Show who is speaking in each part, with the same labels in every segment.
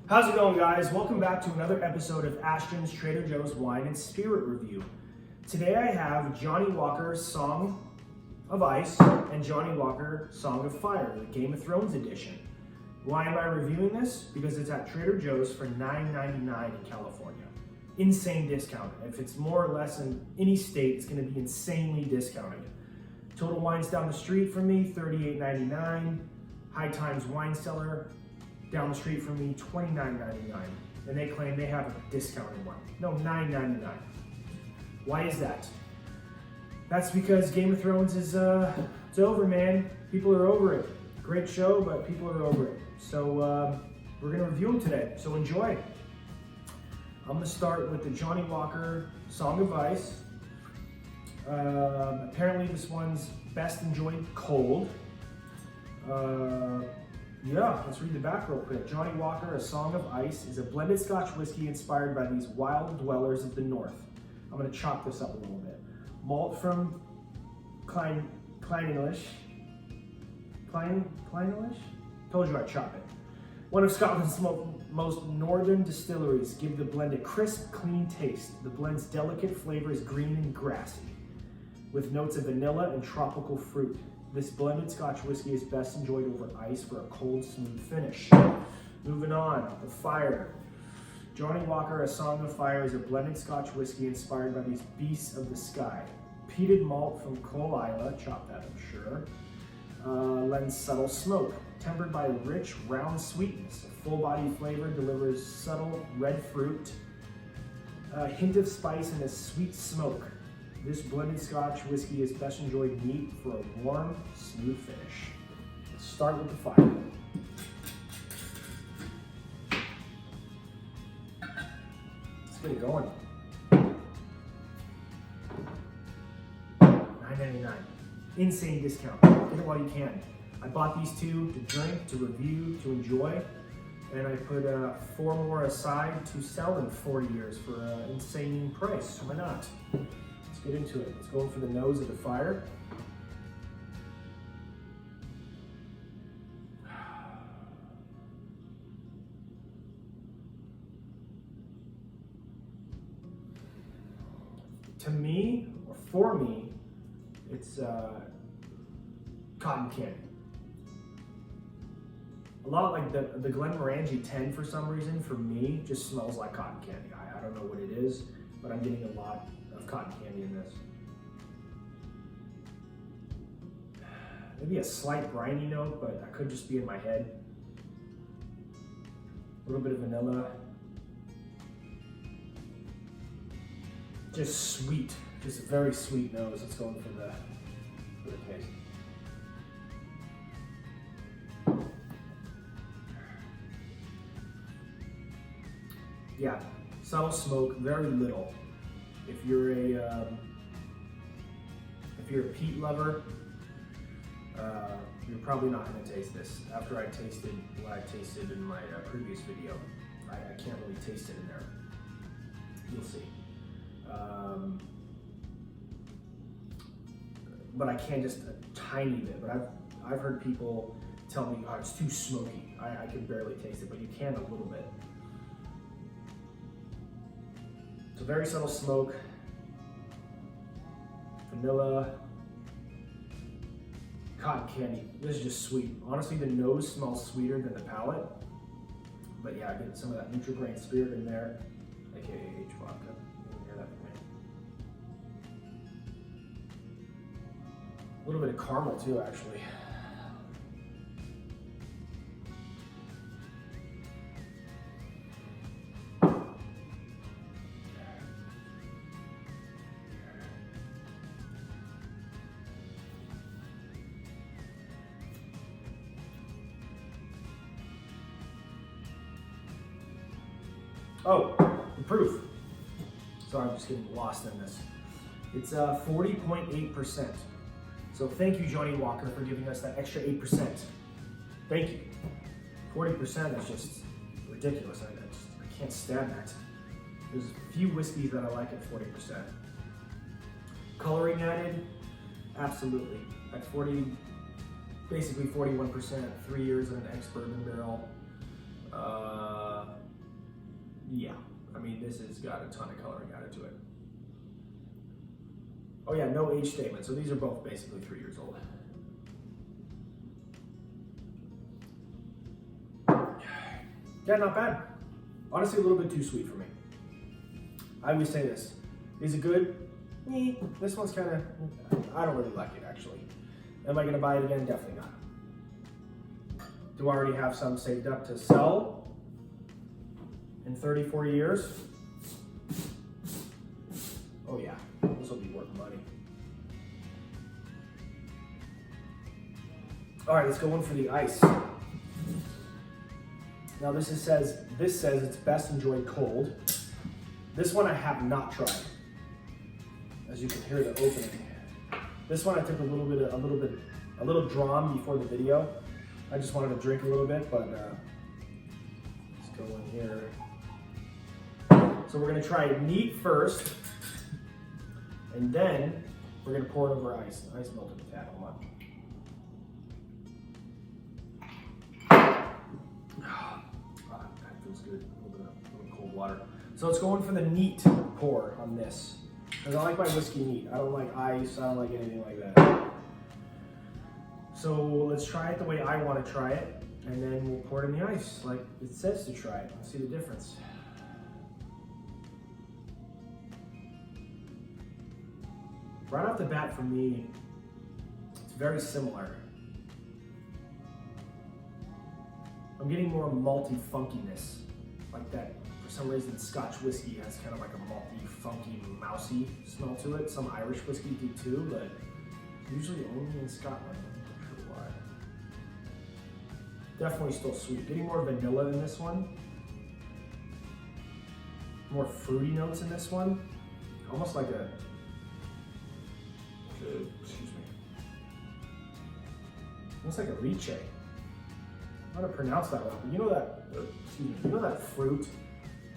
Speaker 1: How's it going, guys? Welcome back to another episode of Ashton's Trader Joe's Wine and Spirit Review. Today I have Johnny Walker's Song of Ice and Johnny Walker Song of Fire, the Game of Thrones edition. Why am I reviewing this? Because it's at Trader Joe's for $9.99 in California. Insane discount. If it's more or less in any state, it's going to be insanely discounted. Total Wine's down the street from me, $38.99. High Times Wine Cellar down the street from me, $29.99. And they claim they have a discounted one. No, $9.99. Why is that? That's because Game of Thrones is it's over, man. People are over it. Great show, but people are over it. So we're gonna review them today. So enjoy. I'm gonna start with the Johnny Walker Song of Ice. Apparently this one's best enjoyed cold. Yeah, let's read the back real quick. Johnny Walker, A Song of Ice, is a blended Scotch whiskey inspired by these wild dwellers of the North. I'm going to chop this up a little bit. Malt from Clynelish. Told you I'd chop it. One of Scotland's most northern distilleries give the blend a crisp, clean taste. The blend's delicate flavor is green and grassy, with notes of vanilla and tropical fruit. This blended Scotch whiskey is best enjoyed over ice for a cold, smooth finish. Moving on, the fire. Johnny Walker, A Song of Fire is a blended Scotch whiskey inspired by these beasts of the sky. Peated malt from Coal Isla, chop that I'm sure, lends subtle smoke. Tempered by rich, round sweetness. A full body flavor delivers subtle red fruit, a hint of spice, and a sweet smoke. This blended Scotch whiskey is best enjoyed neat for a warm, smooth finish. Let's start with the fire. Let's get it going. $9.99. Insane discount. Get it while you can. I bought these two to drink, to review, to enjoy, and I put 4 more aside to sell in 40 years for an insane price. Why not? Let's get into it. Let's go for the nose of the fire. To me, or for me, it's cotton candy. A lot like the Glenmorangie 10 for some reason, for me, just smells like cotton candy. I don't know what it is, but I'm getting a lot of cotton candy in this. Maybe a slight briny note, but that could just be in my head. A little bit of vanilla. Just sweet, just a very sweet nose. Let's go in for the taste. Yeah, subtle smoke, very little. If you're a peat lover, you're probably not going to taste this. After I tasted what I tasted in my previous video, I can't really taste it in there. You'll see. But I can just a tiny bit. But I've heard people tell me, oh, it's too smoky. I can barely taste it, but you can a little bit. So very subtle smoke, vanilla, cotton candy. This is just sweet. Honestly, the nose smells sweeter than the palate. But yeah, I get some of that Nutri-Grain spirit in there, aka H vodka. You can hear that from me. A little bit of caramel too, actually. Oh, the proof. Sorry, I'm just getting lost in this. It's 40.8%. So thank you, Johnny Walker, for giving us that extra 8%. Thank you. 40% is just ridiculous. I can't stand that. There's a few whiskeys that I like at 40%. Coloring added, absolutely. At 40, basically 41%, 3 years in an ex-bourbon barrel. Yeah, I mean, this has got a ton of coloring added to it. Oh yeah, no age statement. So these are both basically 3 years old. Yeah, not bad. Honestly, a little bit too sweet for me. I always say this. Is it good? This one's kind of, I don't really like it actually. Am I gonna buy it again? Definitely not. Do I already have some saved up to sell in 34 years? Oh yeah, this will be worth money. All right, let's go in for the ice. Now this says it's best enjoyed cold. This one I have not tried. As you can hear the opening. This one I took a little drawn before the video. I just wanted to drink a little bit, but let's go in here. So we're gonna try neat first, and then we're gonna pour it over ice. Ice melted a tad. Hold on. That feels good. A little cold water. So let's go in for the neat pour on this. Because I like my whiskey neat. I don't like ice. I don't like anything like that. So let's try it the way I want to try it, and then we'll pour it in the ice like it says to try it. Let's see the difference. Right off the bat for me, it's very similar. I'm getting more malty funkiness, like that. For some reason, Scotch whiskey has kind of like a malty, funky, mousy smell to it. Some Irish whiskey do too, but usually only in Scotland. I'm not sure why. Definitely still sweet. Getting more vanilla in this one. More fruity notes in this one. Almost like a, excuse me. Almost like a lychee. I don't know how to pronounce that one, but you know that, excuse me, you know that fruit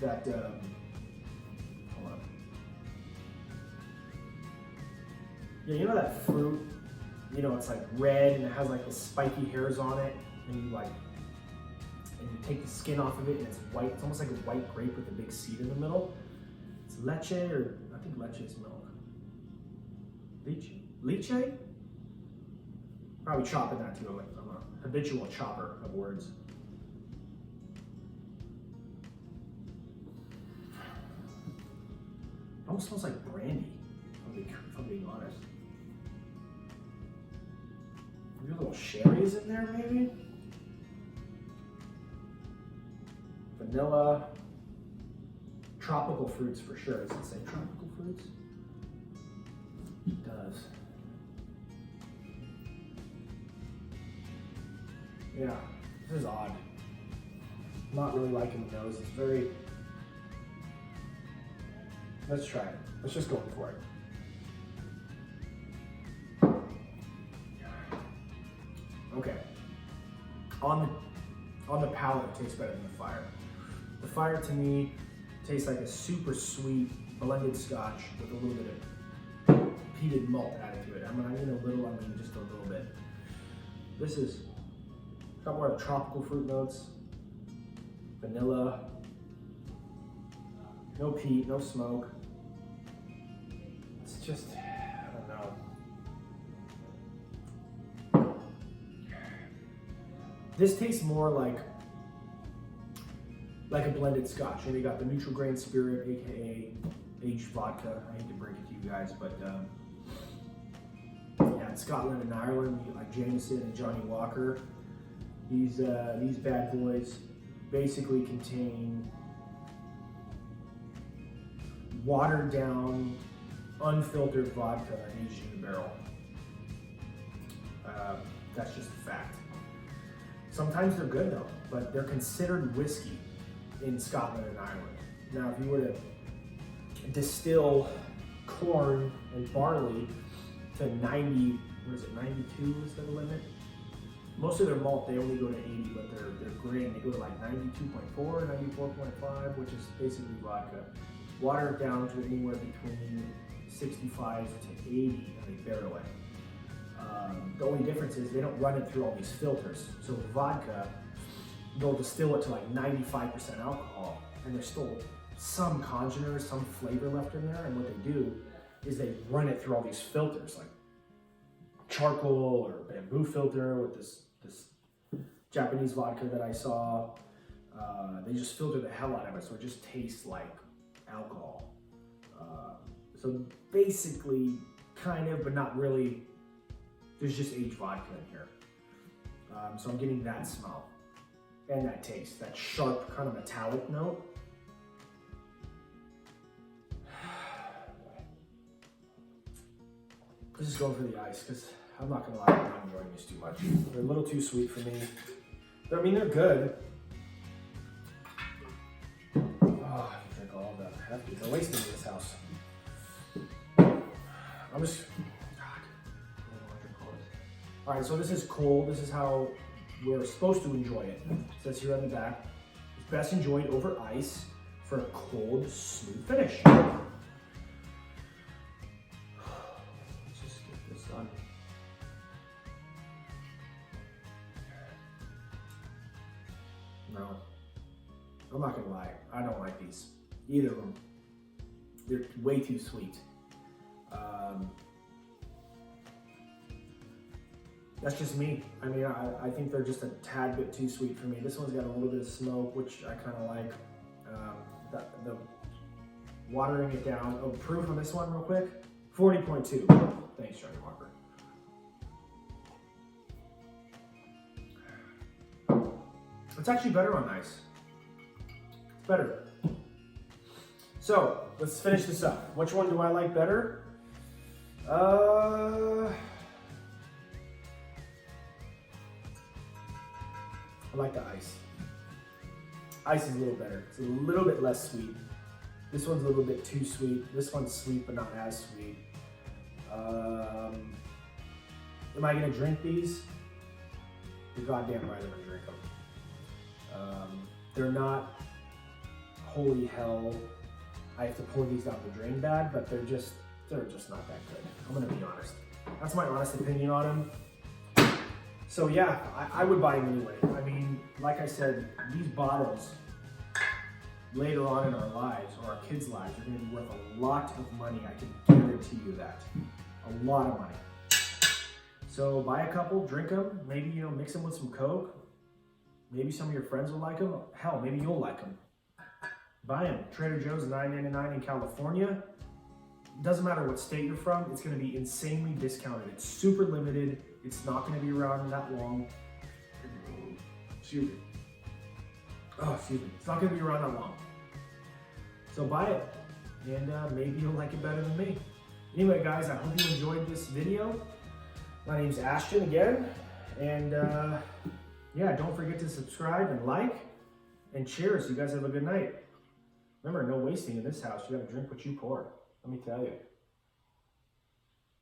Speaker 1: that, hold on. Yeah, you know that fruit, you know, it's like red and it has like the spiky hairs on it, and you take the skin off of it and it's white. It's almost like a white grape with a big seed in the middle. It's leche, or I think leche is milk. Lychee? Probably chopping that too. I'm a habitual chopper of words. It almost smells like brandy, if I'm being honest. Maybe a little sherry's in there, maybe? Vanilla. Tropical fruits for sure. Does it say tropical fruits? It does. Yeah, this is odd. I'm not really liking the nose. It's very... Let's try it. Let's just go for it. Okay. On the palate, it tastes better than the fire. The fire to me tastes like a super sweet blended Scotch with a little bit of peated malt added to it. I mean just a little bit. This is got more of the tropical fruit notes, vanilla, no peat, no smoke. It's just, I don't know. This tastes more like a blended Scotch. And you got the neutral grain spirit, aka aged vodka. I hate to break it to you guys, but yeah, in Scotland and Ireland, you like Jameson and Johnny Walker. These bad boys basically contain watered down, unfiltered vodka aged in a barrel. That's just a fact. Sometimes they're good though, but they're considered whiskey in Scotland and Ireland. Now, if you were to distill corn and barley to 90, what is it, 92 is the limit? Most of their malt, they only go to 80, but their grain, they go to like 92.4, 94.5, which is basically vodka. Water it down to anywhere between 65 to 80, and they barrel it. The only difference is they don't run it through all these filters. So vodka, they'll distill it to like 95% alcohol, and there's still some congener, some flavor left in there. And what they do is they run it through all these filters, like charcoal or bamboo filter with this Japanese vodka that I saw. They just filter the hell out of it, so it just tastes like alcohol. So basically, kind of, but not really, there's just aged vodka in here. So I'm getting that smell and that taste, that sharp kind of metallic note. Let's just go for the ice, because I'm not gonna lie, I'm not enjoying these too much. They're a little too sweet for me. I mean, they're good. Oh, I drink all of that. I have to. They're wasting in this house. I'm just, God. All right, so this is cold. This is how we're supposed to enjoy it. It says here on the back, it's best enjoyed over ice for a cold, smooth finish. No, I'm not gonna lie, I don't like these, either of them. They're way too sweet. That's just me. I mean, I think they're just a tad bit too sweet for me. This one's got a little bit of smoke, which I kind of like. The watering it down. Oh, proof on this one real quick. 40.2. Thanks, Johnny Walker. It's actually better on ice. It's better. So let's finish this up. Which one do I like better? I like the ice. Ice is a little better. It's a little bit less sweet. This one's a little bit too sweet. This one's sweet, but not as sweet. Am I gonna drink these? You're goddamn right I'm gonna drink them. They're not, holy hell, I have to pour these down the drain bad, but they're just not that good. I'm gonna be honest. That's my honest opinion on them. So yeah, I would buy them anyway. I mean, like I said, these bottles later on in our lives, or our kids' lives, are gonna be worth a lot of money. I can guarantee you that. A lot of money. So buy a couple, drink them, maybe, you know, mix them with some Coke. Maybe some of your friends will like them. Hell, maybe you'll like them. Buy them. Trader Joe's, $9.99 in California. Doesn't matter what state you're from, it's gonna be insanely discounted. It's super limited. It's not gonna be around that long. Excuse me. Oh, excuse me. It's not gonna be around that long. So buy it, and maybe you'll like it better than me. Anyway, guys, I hope you enjoyed this video. My name's Ashton again, and yeah, don't forget to subscribe and like, and cheers. You guys have a good night. Remember, no wasting in this house. You gotta drink what you pour. Let me tell you.